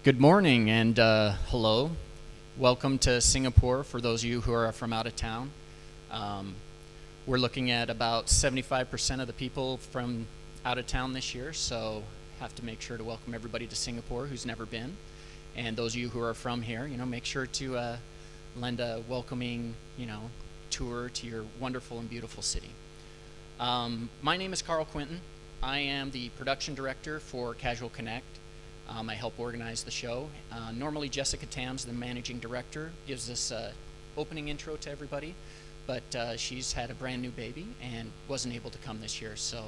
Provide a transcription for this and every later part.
Good morning and hello. Welcome to Singapore for those of you who are from out of town. We're looking at about 75% of the people from out of town this year, so have to make sure to welcome everybody to Singapore who's never been. And those of you who are from here, make sure to lend a welcoming, tour to your wonderful and beautiful city. My name is Carl Quinton. I am the production director for Casual Connect. I help organize the show. Normally Jessica Tams, the managing director, gives this opening intro to everybody, but she's had a brand new baby and wasn't able to come this year, so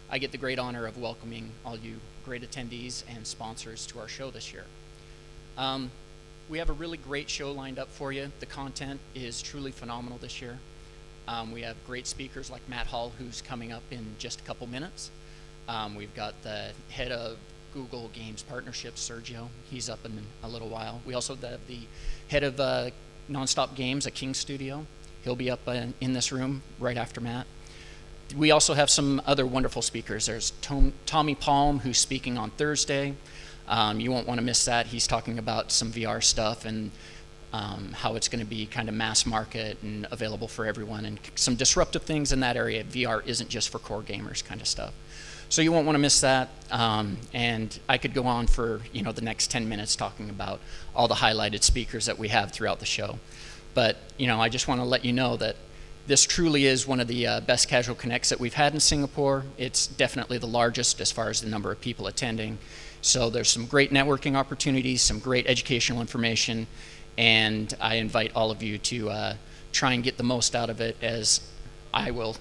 I get the great honor of welcoming all you great attendees and sponsors to our show this year. We have a really great show lined up for you. The content is truly phenomenal this year. We have great speakers like Matt Hall, who's coming up in just a couple minutes. We've got the head of Google Games Partnerships, Sergio. He's up in a little while. We also have the head of Nonstop Games at King Studio. He'll be up in this room right after Matt. We also have some other wonderful speakers. There's Tommy Palm, who's speaking on Thursday. You won't want to miss that. He's talking about some VR stuff and how it's going to be kind of mass market and available for everyone, and some disruptive things in that area. VR isn't just for core gamers kind of stuff. So you won't want to miss that, and I could go on for the next 10 minutes talking about all the highlighted speakers that we have throughout the show. But I just want to let you know that this truly is one of the best Casual Connects that we've had in Singapore. It's definitely the largest as far as the number of people attending. So there's some great networking opportunities, some great educational information, and I invite all of you to try and get the most out of it, as I will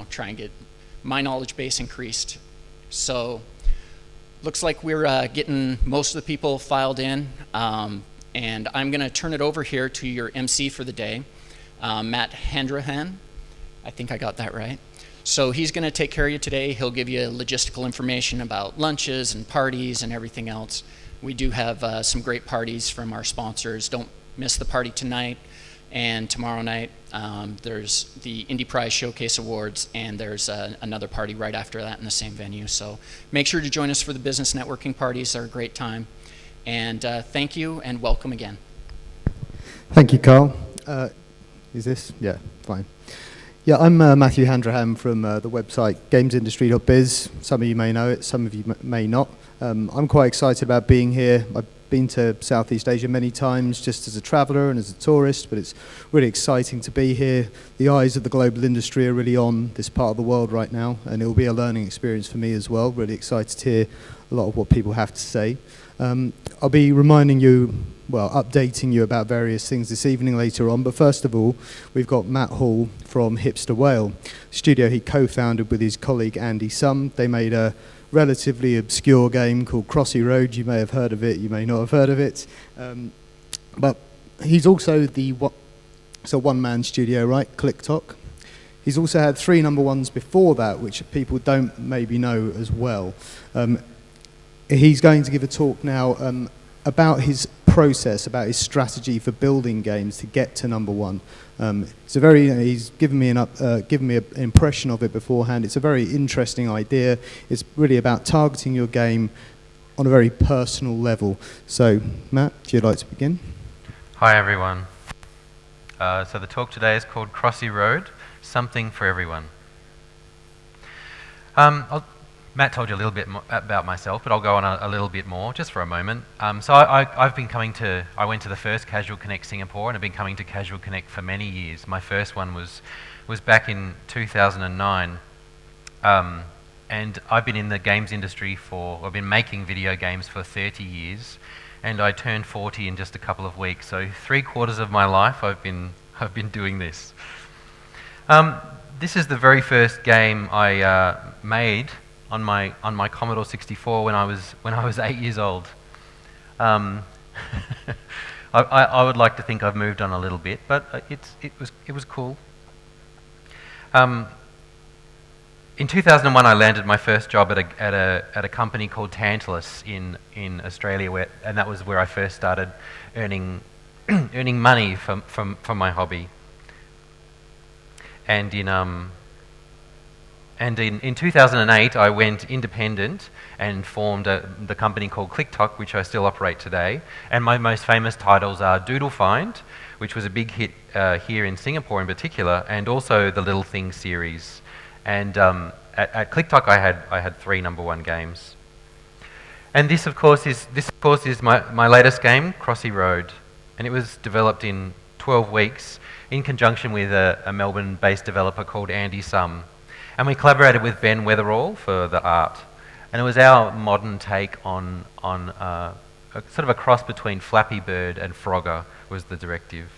try and get my knowledge base increased. So looks like we're getting most of the people filed in, and I'm going to turn it over here to your MC for the day, Matt Handrahan. I think I got that right. So he's going to take care of you today. He'll give you logistical information about lunches and parties and everything else. We do have some great parties from our sponsors. Don't miss the party tonight and tomorrow night. There's the Indie Prize Showcase Awards, and there's another party right after that in the same venue. So make sure to join us for the business networking parties. They're a great time. And thank you and welcome again. Thank you, Carl. Is this? Yeah, fine. Yeah, I'm Matthew Handrahan from the website gamesindustry.biz. Some of you may know it, some of you may not. I'm quite excited about being here. I've been to Southeast Asia many times just as a traveller and as a tourist, but it's really exciting to be here. The eyes of the global industry are really on this part of the world right now, and it will be a learning experience for me as well. Really excited to hear a lot of what people have to say. I'll be reminding you, updating you about various things this evening later on, but first of all, we've got Matt Hall from Hipster Whale, studio he co-founded with his colleague Andy Sum. They made a relatively obscure game called Crossy Road. You may have heard of it, you may not have heard of it, but he's also it's a one-man studio, right? ClickTok. He's also had 3 number ones before that, which people don't maybe know as well. He's going to give a talk now about his process, about his strategy for building games to get to number one. He's given me an impression of it beforehand. It's a very interesting idea. It's really about targeting your game on a very personal level. So, Matt, if you'd like to begin. Hi, everyone. So the talk today is called Crossy Road, Something for Everyone. Matt told you a little bit about myself, but I'll go on a little bit more, just for a moment. So I went to the first Casual Connect Singapore, and I've been coming to Casual Connect for many years. My first one was back in 2009. And I've been in the games industry I've been making video games for 30 years, and I turned 40 in just a couple of weeks. So 3/4 of my life I've been doing this. This is the very first game I made on my Commodore 64 when I was 8 years old. I would like to think I've moved on a little bit, but it was cool. In 2001, I landed my first job at a company called Tantalus in Australia, and that was where I first started earning money from my hobby. And And in 2008, I went independent and formed the company called ClickTok, which I still operate today. And my most famous titles are Doodle Find, which was a big hit here in Singapore in particular, and also the Little Things series. And at ClickTok, I had 3 #1 games. And this, of course, is my latest game, Crossy Road. And it was developed in 12 weeks in conjunction with a Melbourne-based developer called Andy Sum. And we collaborated with Ben Weatherall for the art. And it was our modern take on a sort of a cross between Flappy Bird and Frogger was the directive.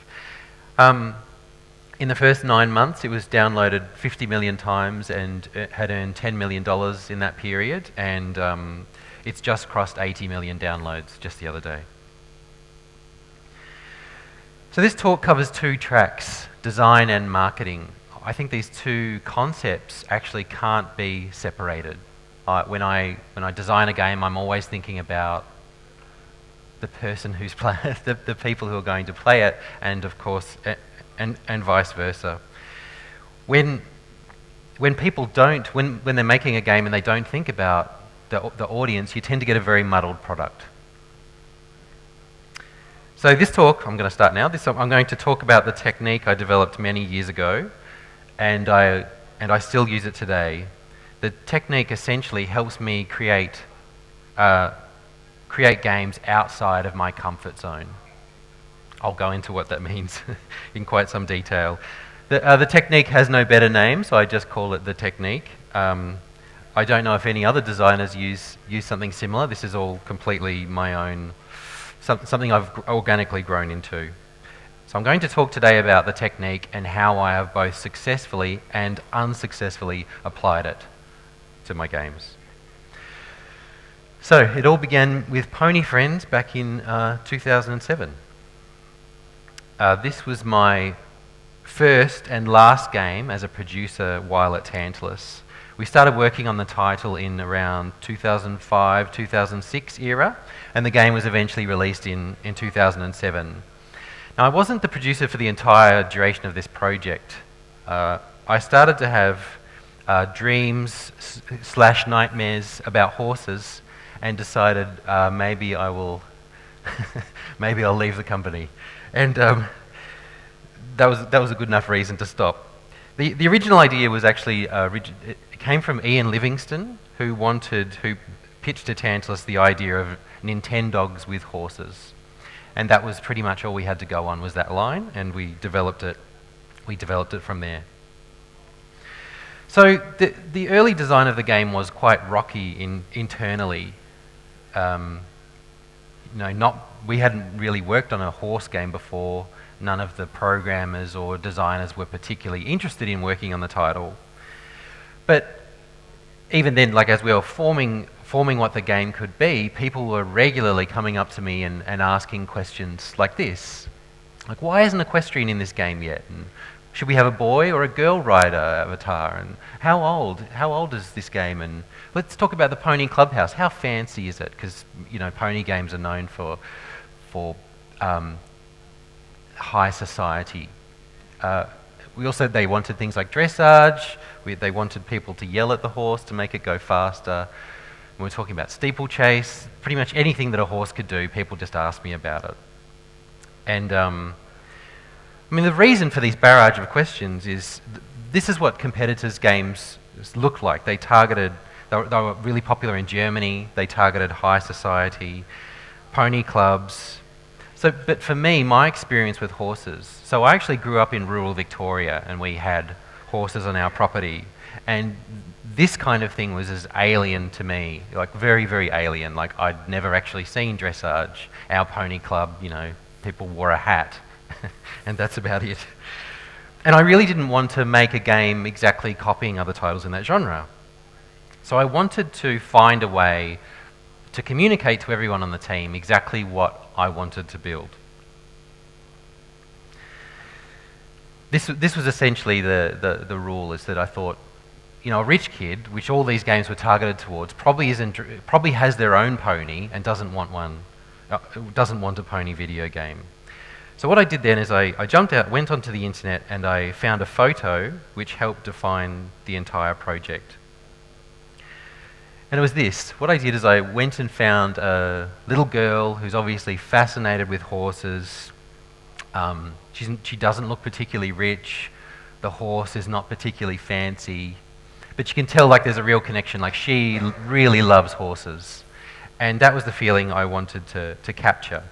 In the first 9 months, it was downloaded 50 million times and it had earned $10 million in that period. And it's just crossed 80 million downloads just the other day. So this talk covers 2 tracks, design and marketing. I think these 2 concepts actually can't be separated. When I design a game, I'm always thinking about the person who's the people who are going to play it, and of course, and vice versa. When people don't, when they're making a game and they don't think about the audience, you tend to get a very muddled product. So this talk, I'm going to start now. I'm going to talk about the technique I developed many years ago, and I still use it today. The technique essentially helps me create games outside of my comfort zone. I'll go into what that means in quite some detail. The technique has no better name, so I just call it the technique. I don't know if any other designers use something similar. This is all completely my own, something I've organically grown into. So I'm going to talk today about the technique and how I have both successfully and unsuccessfully applied it to my games. So it all began with Pony Friends back in 2007. This was my first and last game as a producer while at Tantalus. We started working on the title in around 2005, 2006 era, and the game was eventually released in 2007. Now, I wasn't the producer for the entire duration of this project. I started to have dreams / nightmares about horses and decided maybe I will maybe I'll leave the company. And that was a good enough reason to stop. The original idea was actually it came from Ian Livingston, who pitched to Tantalus the idea of Nintendogs with horses. And that was pretty much all we had to go on, was that line, and we developed it from there. So the early design of the game was quite rocky internally. We hadn't really worked on a horse game before. None of the programmers or designers were particularly interested in working on the title. But even then, as we were forming what the game could be, people were regularly coming up to me and asking questions like this. Like, why isn't equestrian in this game yet? And should we have a boy or a girl rider avatar? And how old is this game? And let's talk about the Pony Clubhouse. How fancy is it? Because, pony games are known for high society. They wanted things like dressage. They wanted people to yell at the horse to make it go faster. We're talking about steeplechase. Pretty much anything that a horse could do, people just asked me about it. And the reason for these barrage of questions is this is what competitors' games look like. They were really popular in Germany. They targeted high society, pony clubs. But for me, my experience with horses, so I actually grew up in rural Victoria and we had horses on our property, and this kind of thing was as alien to me, very, very alien. I'd never actually seen dressage. Our pony club, people wore a hat and that's about it. And I really didn't want to make a game exactly copying other titles in that genre. So I wanted to find a way to communicate to everyone on the team exactly what I wanted to build. This was essentially the rule, is that I thought, a rich kid, which all these games were targeted towards, probably has their own pony and doesn't want a pony video game. So what I did then is I jumped out, went onto the internet, and I found a photo which helped define the entire project. And it was this. What I did is I went and found a little girl who's obviously fascinated with horses. She doesn't look particularly rich. The horse is not particularly fancy. But you can tell like there's a real connection. Like she really loves horses. And that was the feeling I wanted to capture.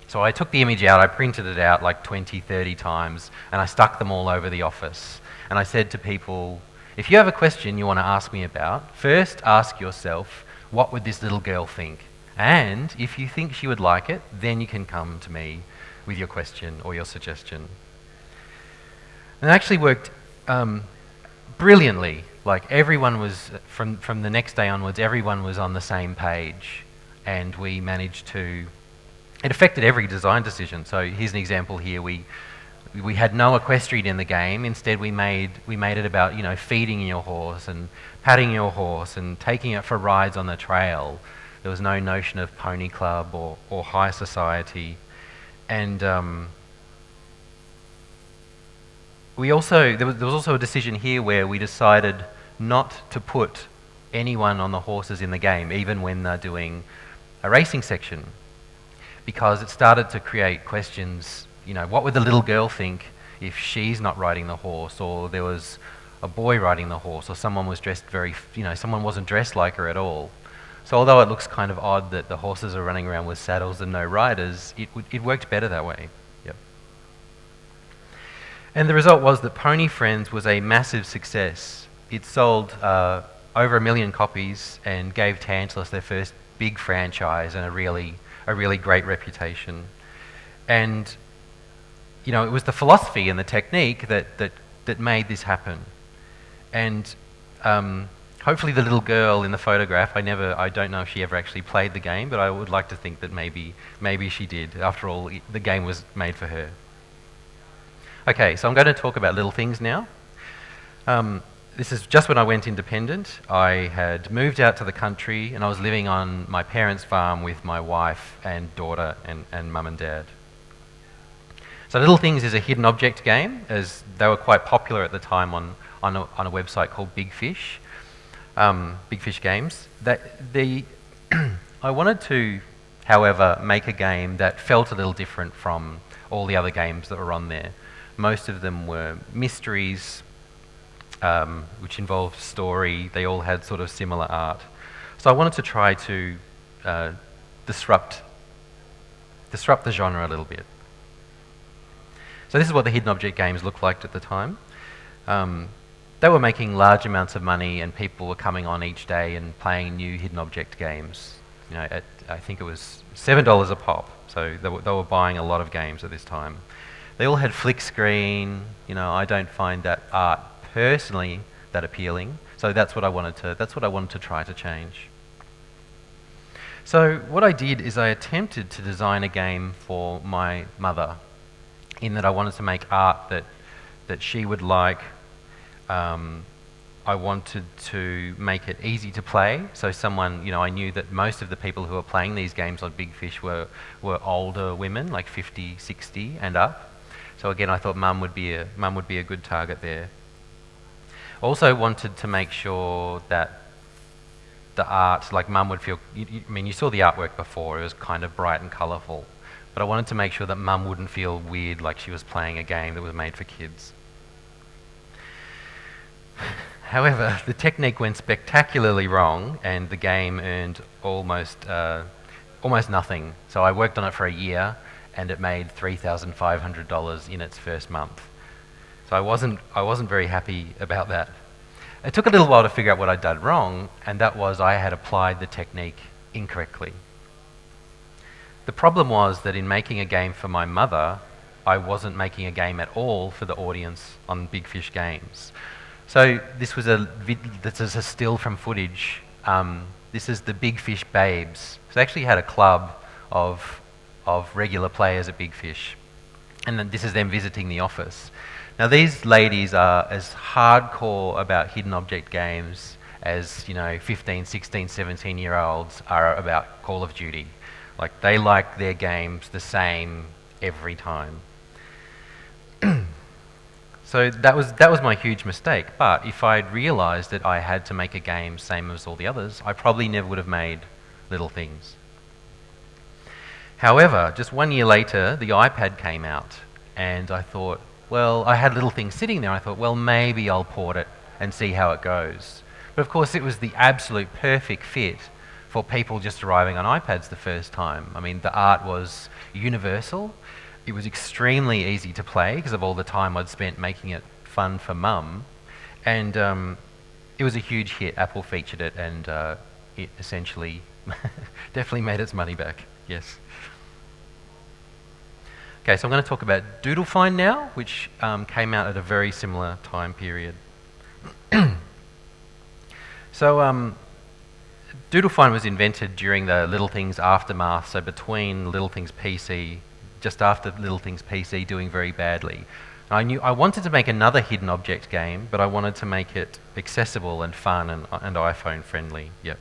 So I took the image out, I printed it out like 20, 30 times, and I stuck them all over the office. And I said to people, if you have a question you want to ask me about, first ask yourself, what would this little girl think? And if you think she would like it, then you can come to me with your question or your suggestion. And it actually worked brilliantly. Like everyone was, from the next day onwards, everyone was on the same page, and we managed to, it affected every design decision. So here's an example here. We had no equestrian in the game. Instead, we made it about, you know, feeding your horse and patting your horse and taking it for rides on the trail. There was no notion of pony club or high society. And there was also a decision here where we decided not to put anyone on the horses in the game, even when they're doing a racing section, because it started to create questions. You know, what would the little girl think if she's not riding the horse, or there was a boy riding the horse, or someone was dressed someone wasn't dressed like her at all. So although it looks kind of odd that the horses are running around with saddles and no riders, it worked better that way. Yep. And the result was that Pony Friends was a massive success. It sold over 1 million copies and gave Tantalus their first big franchise and a really great reputation. And you know, it was the philosophy and the technique that made this happen. And hopefully the little girl in the photograph, I don't know if she ever actually played the game, but I would like to think that maybe she did. After all, the game was made for her. Okay, so I'm going to talk about little things now. This is just when I went independent. I had moved out to the country and I was living on my parents' farm with my wife and daughter and mum and dad. So Little Things is a hidden object game, as they were quite popular at the time on a website called Big Fish Games. I wanted to, however, make a game that felt a little different from all the other games that were on there. Most of them were mysteries, which involved story. They all had sort of similar art. So I wanted to try to disrupt the genre a little bit. So this is what the hidden object games looked like at the time. They were making large amounts of money, and people were coming on each day and playing new hidden object games. You know, I think it was $7 a pop. So they were buying a lot of games at this time. They all had flick screen. You know, I don't find that art personally that appealing. So that's what I wanted to try to change. So what I did is I attempted to design a game for my mother, in that I wanted to make art that she would like. I wanted to make it easy to play. So someone, you know, I knew that most of the people who were playing these games on Big Fish were older women, like 50, 60 and up. So again, I thought mum would be a good target there. Also wanted to make sure that the art, like mum would feel, you saw the artwork before, it was kind of bright and colourful. But I wanted to make sure that mum wouldn't feel weird like she was playing a game that was made for kids. However, the technique went spectacularly wrong, and the game earned almost nothing. So I worked on it for a year, and it made $3,500 in its first month. So I wasn't very happy about that. It took a little while to figure out what I'd done wrong, and that was I had applied the technique incorrectly. The problem was that in making a game for my mother, I wasn't making a game at all for the audience on Big Fish Games. So this is a still from footage. This is the Big Fish Babes. So they actually had a club of regular players at Big Fish. And then this is them visiting the office. Now these ladies are as hardcore about hidden object games as, 15, 16, 17-year-olds are about Call of Duty. Like, they like their games the same every time. So that was my huge mistake. But if I'd realised that I had to make a game same as all the others, I probably never would have made Little Things. However, just 1 year later, the iPad came out, and I thought, well, I had Little Things sitting there. I thought, well, maybe I'll port it and see how it goes. But of course, it was the absolute perfect fit for people just arriving on iPads the first time. I mean, the art was universal. It was extremely easy to play because of all the time I'd spent making it fun for mum. And it was a huge hit. Apple featured it, and it essentially definitely made its money back. Yes. Okay, so I'm going to talk about Doodle Find now, which came out at a very similar time period. So Doodle Find was invented during the Little Things aftermath, so between Little Things PC, just after Little Things PC doing very badly. I knew I wanted to make another hidden object game, but I wanted to make it accessible and fun and iPhone friendly. Yep.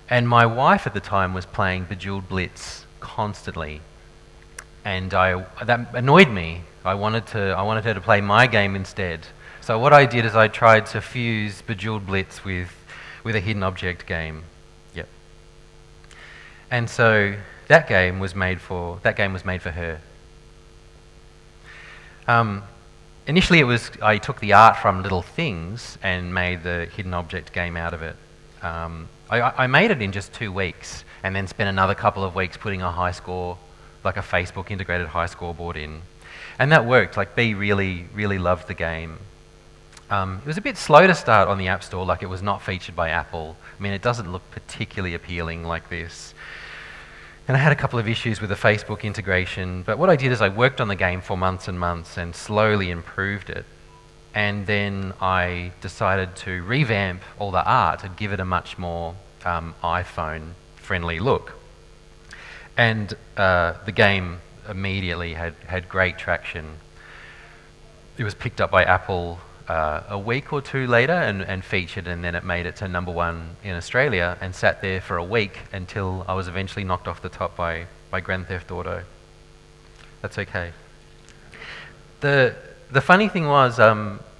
And my wife at the time was playing Bejeweled Blitz constantly, and that annoyed me. I wanted her to play my game instead. So what I did is I tried to fuse Bejeweled Blitz with a hidden object game. Yep. And so that game was made for her. Initially, I took the art from Little Things and made the hidden object game out of it. I made it in just 2 weeks, and then spent another couple of weeks putting a high score, like a Facebook integrated high scoreboard in, and that worked. Like, B really loved the game. It was a bit slow to start on the App Store, like it was not featured by Apple. I mean, it doesn't look particularly appealing like this. And I had a couple of issues with the Facebook integration, but what I did is I worked on the game for months and months and slowly improved it. And then I decided to revamp all the art and give it a much more iPhone-friendly look. And the game immediately had great traction. It was picked up by Apple a week or 2 later and featured, and then it made it to #1 in Australia and sat there for a week until I was eventually knocked off the top by Grand Theft Auto. That's okay. The funny thing was,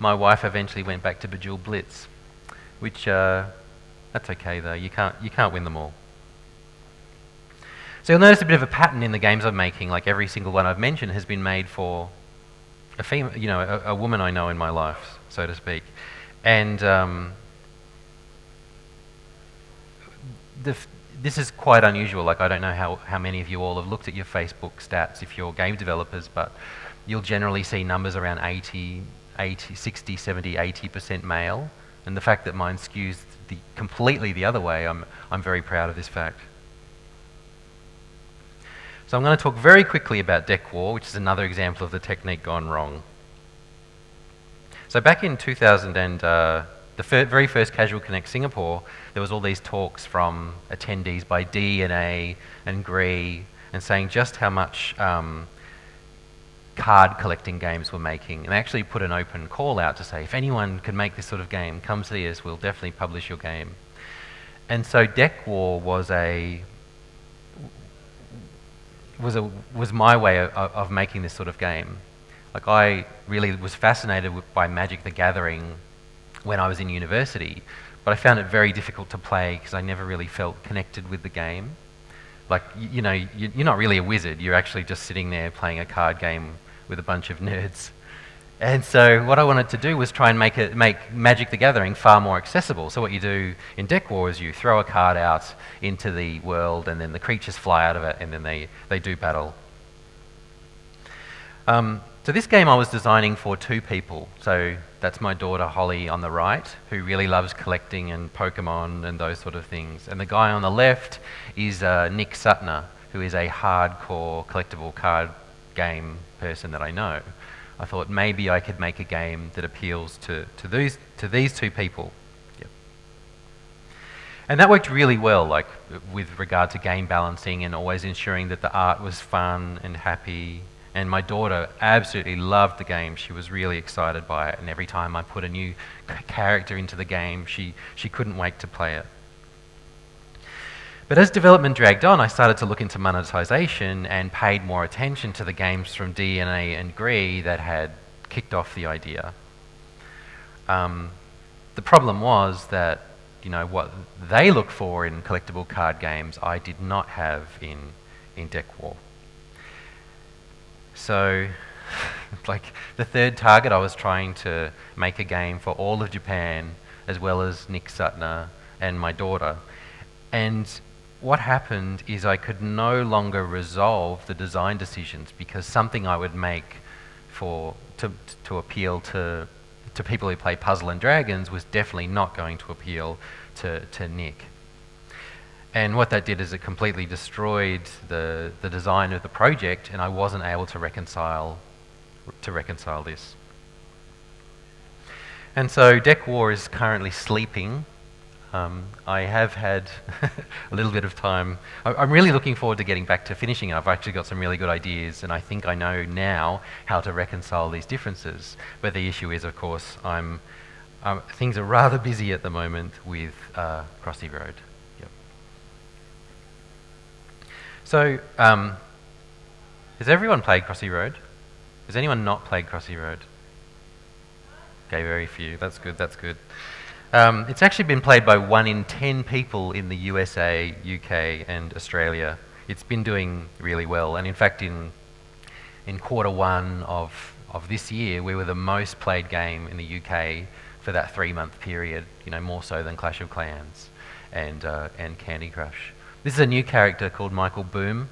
my wife eventually went back to Bejeweled Blitz, which that's okay though. You can't win them all. So you'll notice a bit of a pattern in the games I'm making. Like, every single one I've mentioned has been made for a female, a woman I know in my life, so to speak. And this is quite unusual. Like, I don't know how many of you all have looked at your Facebook stats if you're game developers, but you'll generally see numbers around 60, 70, 80% male. And the fact that mine skews completely the other way, I'm very proud of this fact. So I'm going to talk very quickly about deck war, which is another example of the technique gone wrong. So back in 2000 and the very first Casual Connect Singapore, there was all these talks from attendees by D and A and Gree, and saying just how much card collecting games were making. And they actually put an open call out to say, if anyone can make this sort of game, come see us, we'll definitely publish your game. And so deck war was my way of making this sort of game. Like, I really was fascinated by Magic the Gathering when I was in university, but I found it very difficult to play because I never really felt connected with the game. Like, you're not really a wizard, you're actually just sitting there playing a card game with a bunch of nerds. And so what I wanted to do was try and make Magic the Gathering far more accessible. So what you do in Deck War is you throw a card out into the world, and then the creatures fly out of it, and then they do battle. So this game I was designing for 2 people. So that's my daughter Holly on the right, who really loves collecting and Pokemon and those sort of things. And the guy on the left is Nick Sutner, who is a hardcore collectible card game person that I know. I thought maybe I could make a game that appeals to these 2 people. Yep. And that worked really well, like with regard to game balancing and always ensuring that the art was fun and happy. And my daughter absolutely loved the game. She was really excited by it, and every time I put a new character into the game, she couldn't wait to play it. But as development dragged on, I started to look into monetization and paid more attention to the games from DNA and Gree that had kicked off the idea. The problem was that, what they look for in collectible card games, I did not have in Deck War. So, like, the third target, I was trying to make a game for all of Japan, as well as Nick Sutner and my daughter. And what happened is I could no longer resolve the design decisions, because something I would make to appeal to people who play Puzzle and Dragons was definitely not going to appeal to Nick. And what that did is it completely destroyed the design of the project, and I wasn't able to reconcile this. And so Deck War is currently sleeping. I have had a little bit of time. I'm really looking forward to getting back to finishing it. I've actually got some really good ideas, and I think I know now how to reconcile these differences. But the issue is, of course, things are rather busy at the moment with Crossy Road. Yep. So, has everyone played Crossy Road? Has anyone not played Crossy Road? Okay, very few. That's good, that's good. It's actually been played by 1 in 10 people in the USA, UK and Australia. It's been doing really well, and in fact in Q1 of this year we were the most played game in the UK for that 3-month period, more so than Clash of Clans and Candy Crush. This is a new character called Michael Boom,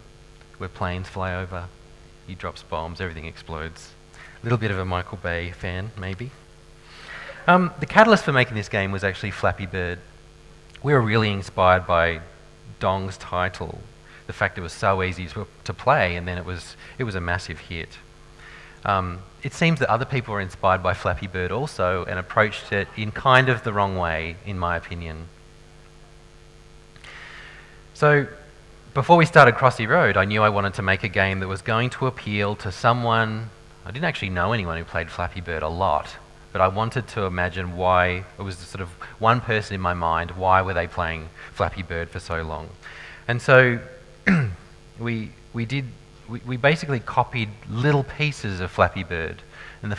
where planes fly over, he drops bombs, everything explodes. A little bit of a Michael Bay fan, maybe. The catalyst for making this game was actually Flappy Bird. We were really inspired by Dong's title, the fact it was so easy to play, and then it was a massive hit. It seems that other people were inspired by Flappy Bird also and approached it in kind of the wrong way, in my opinion. So, before we started Crossy Road, I knew I wanted to make a game that was going to appeal to someone. I didn't actually know anyone who played Flappy Bird a lot, but I wanted to imagine why. It was sort of one person in my mind, why were they playing Flappy Bird for so long? And so we basically copied little pieces of Flappy Bird. And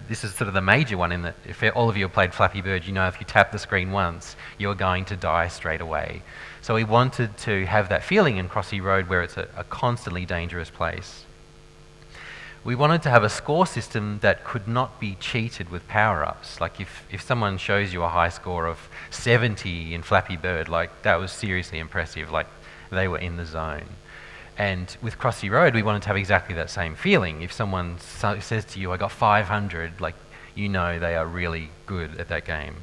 this is sort of the major one, in that if all of you have played Flappy Bird, if you tap the screen once, you're going to die straight away. So we wanted to have that feeling in Crossy Road where it's a constantly dangerous place. We wanted to have a score system that could not be cheated with power-ups. Like if someone shows you a high score of 70 in Flappy Bird, like that was seriously impressive, like they were in the zone. And with Crossy Road, we wanted to have exactly that same feeling. If someone says to you, I got 500, like they are really good at that game.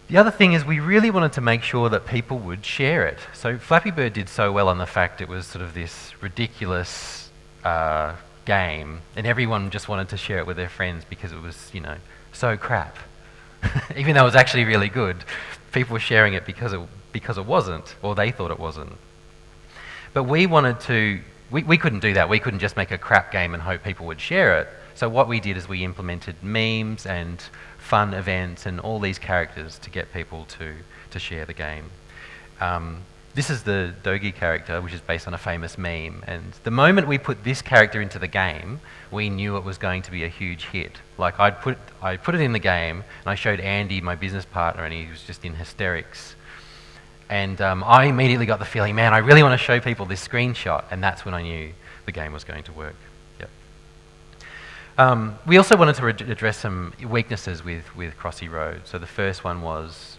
The other thing is we really wanted to make sure that people would share it. So Flappy Bird did so well on the fact it was sort of this ridiculous game, and everyone just wanted to share it with their friends because it was, so crap. Even though it was actually really good, people were sharing it because it wasn't, or they thought it wasn't. But we wanted to, we couldn't do that. We couldn't just make a crap game and hope people would share it. So what we did is we implemented memes and fun events and all these characters to get people to share the game. This is the Dogi character, which is based on a famous meme. And the moment we put this character into the game, we knew it was going to be a huge hit. Like I put it in the game, and I showed Andy, my business partner, and he was just in hysterics. And I immediately got the feeling, man, I really want to show people this screenshot, and that's when I knew the game was going to work. Yep. We also wanted to address some weaknesses with Crossy Road. So the first one was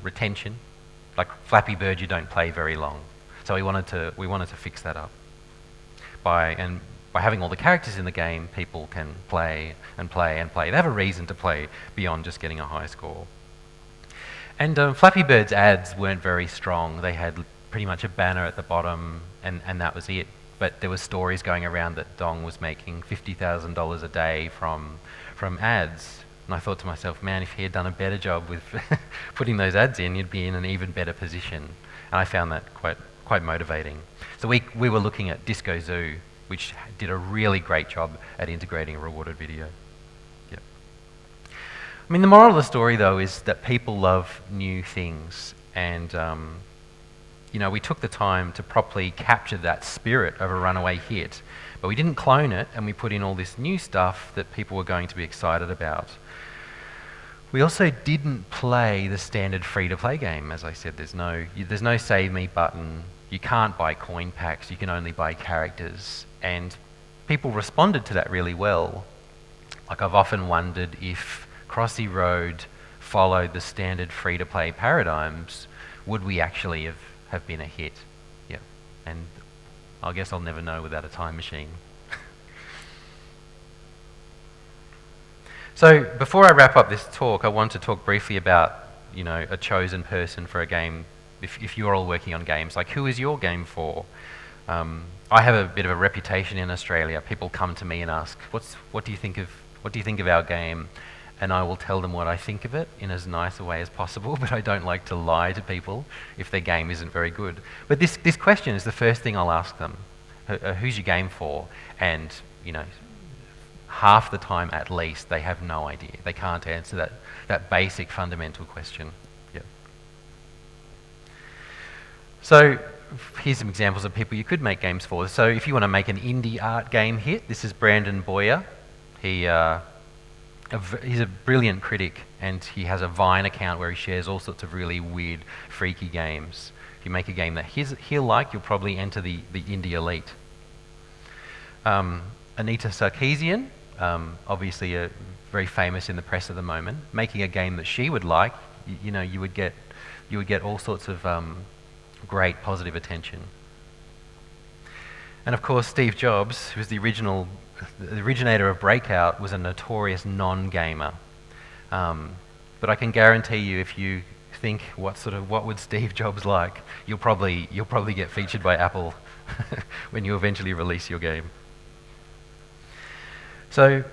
retention. Like Flappy Bird, you don't play very long. So we wanted to fix that up. By having all the characters in the game, people can play and play and play. They have a reason to play beyond just getting a high score. And Flappy Bird's ads weren't very strong. They had pretty much a banner at the bottom, and that was it. But there were stories going around that Dong was making $50,000 a day from ads. And I thought to myself, man, if he had done a better job with putting those ads in, you'd be in an even better position. And I found that quite motivating. So we were looking at Disco Zoo, which did a really great job at integrating a rewarded video. I mean, the moral of the story, though, is that people love new things, and you know, we took the time to properly capture that spirit of a runaway hit, but we didn't clone it, and we put in all this new stuff that people were going to be excited about. We also didn't play the standard free-to-play game. As I said, there's no save me button. You can't buy coin packs. You can only buy characters. And people responded to that really well. Like, I've often wondered if Crossy Road followed the standard free-to-play paradigms, would we actually have been a hit? Yeah. And I guess I'll never know without a time machine. So before I wrap up this talk, I want to talk briefly about, you know, a chosen person for a game. If you're all working on games, like, who is your game for? I have a bit of a reputation in Australia. People come to me and ask, "What do you think of our game?" And I will tell them what I think of it in as nice a way as possible. But I don't like to lie to people if their game isn't very good. But this question is the first thing I'll ask them: "Who's your game for?" And, you know, half the time at least, they have no idea. They can't answer that basic fundamental question. Yeah. So here's some examples of people you could make games for. So if you want to make an indie art game hit, this is Brandon Boyer. He's a brilliant critic, and he has a Vine account where he shares all sorts of really weird, freaky games. If you make a game that he'll like, you'll probably enter the indie elite. Anita Sarkeesian, obviously very famous in the press at the moment, making a game that she would like, you know, you would get all sorts of great positive attention. And of course, Steve Jobs, who was the originator of Breakout, was a notorious non-gamer. But I can guarantee you, if you think what would Steve Jobs like, you'll probably get featured by Apple when you eventually release your game. So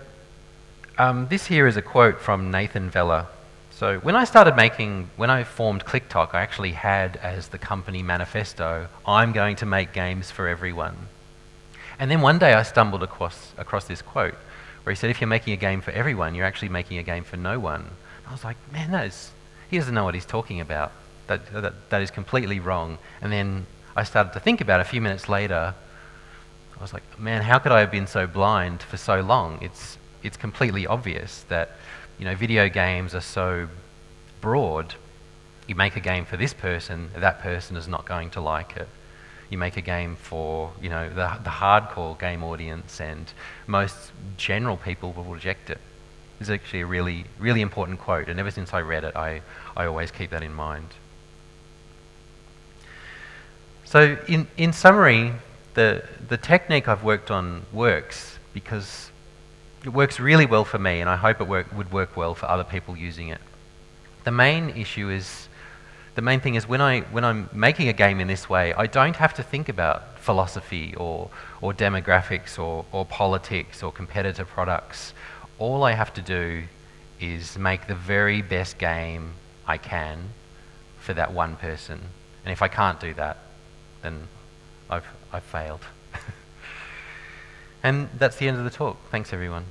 this here is a quote from Nathan Vella. So when I formed ClickTalk, I actually had as the company manifesto, "I'm going to make games for everyone." And then one day I stumbled across this quote where he said, "If you're making a game for everyone, you're actually making a game for no one." I was like, man, he doesn't know what he's talking about. That is completely wrong. And then I started to think about it. A few minutes later, I was like, man, how could I have been so blind for so long? It's completely obvious that, you know, video games are so broad. You make a game for this person, that person is not going to like it. You make a game for, you know, the hardcore game audience, and most general people will reject it. It's actually a really, really important quote, and ever since I read it, I always keep that in mind. So in summary, the technique I've worked on works because it works really well for me, and I hope it would work well for other people using it. The main thing is when I'm making a game in this way, I don't have to think about philosophy or demographics or politics or competitor products. All I have to do is make the very best game I can for that one person. And if I can't do that, then I've failed. And that's the end of the talk. Thanks, everyone.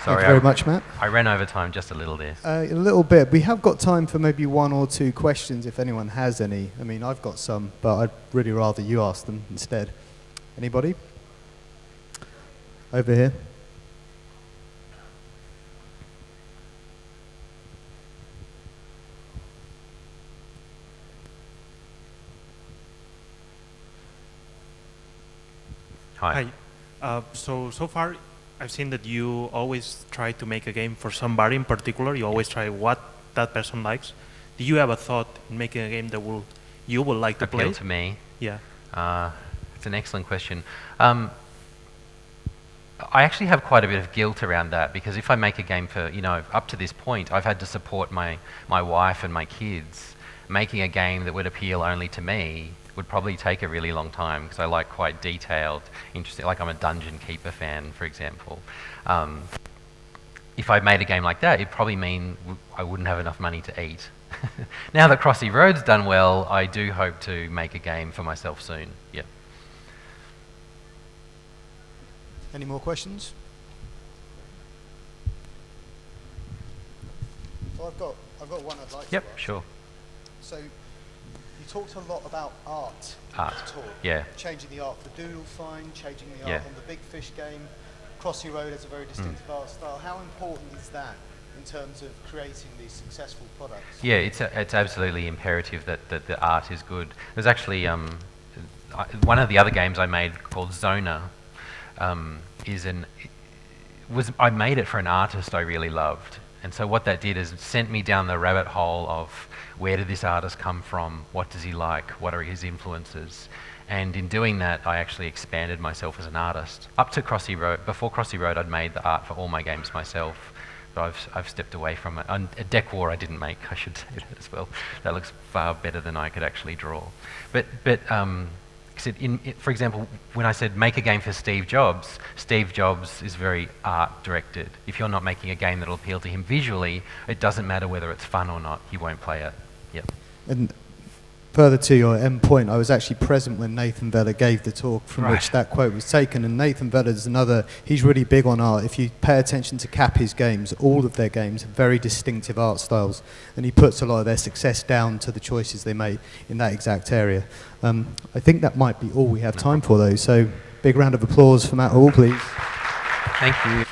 Sorry, Thank you very much, Matt. I ran over time just a little there. A little bit. We have got time for maybe one or two questions if anyone has any. I mean, I've got some, but I'd really rather you ask them instead. Anybody? Over here. Hi. So far, I've seen that you always try to make a game for somebody in particular. You always try what that person likes. Do you have a thought in making a game that you would like to play? Appeal to me? Yeah. It's an excellent question. I actually have quite a bit of guilt around that, because if I make a game for, you know, up to this point, I've had to support my wife and my kids. Making a game that would appeal only to me would probably take a really long time, because I like quite detailed, interesting, like I'm a Dungeon Keeper fan, for example. If I made a game like that, it'd probably mean I wouldn't have enough money to eat. Now that Crossy Road's done well, I do hope to make a game for myself soon. Yeah. Any more questions? Well, I've got one I'd like Yep, to ask. sure. So, you talked a lot about art in Art, the talk. yeah. Changing the art for Doodle Find, changing the Yeah. art on the Big Fish game. Crossy Road has a very distinctive art style. How important is that in terms of creating these successful products? Yeah, it's absolutely imperative that the art is good. There's actually one of the other games I made called Zona I made it for an artist I really loved. And so what that did is it sent me down the rabbit hole of where did this artist come from, what does he like, what are his influences. And in doing that, I actually expanded myself as an artist. Up to Crossy Road, before Crossy Road, I'd made the art for all my games myself. But I've stepped away from it. A Deck War I didn't make, I should say that as well. That looks far better than I could actually draw. But for example, when I said make a game for Steve Jobs is very art directed. If you're not making a game that'll appeal to him visually, it doesn't matter whether it's fun or not, he won't play it. Yep. And further to your end point, I was actually present when Nathan Vella gave the talk from which that quote was taken. And Nathan Vella is he's really big on art. If you pay attention to Cappy's games, all of their games have very distinctive art styles. And he puts a lot of their success down to the choices they made in that exact area. I think that might be all we have time for, though. So big round of applause for Matt Hall, please. Thank you.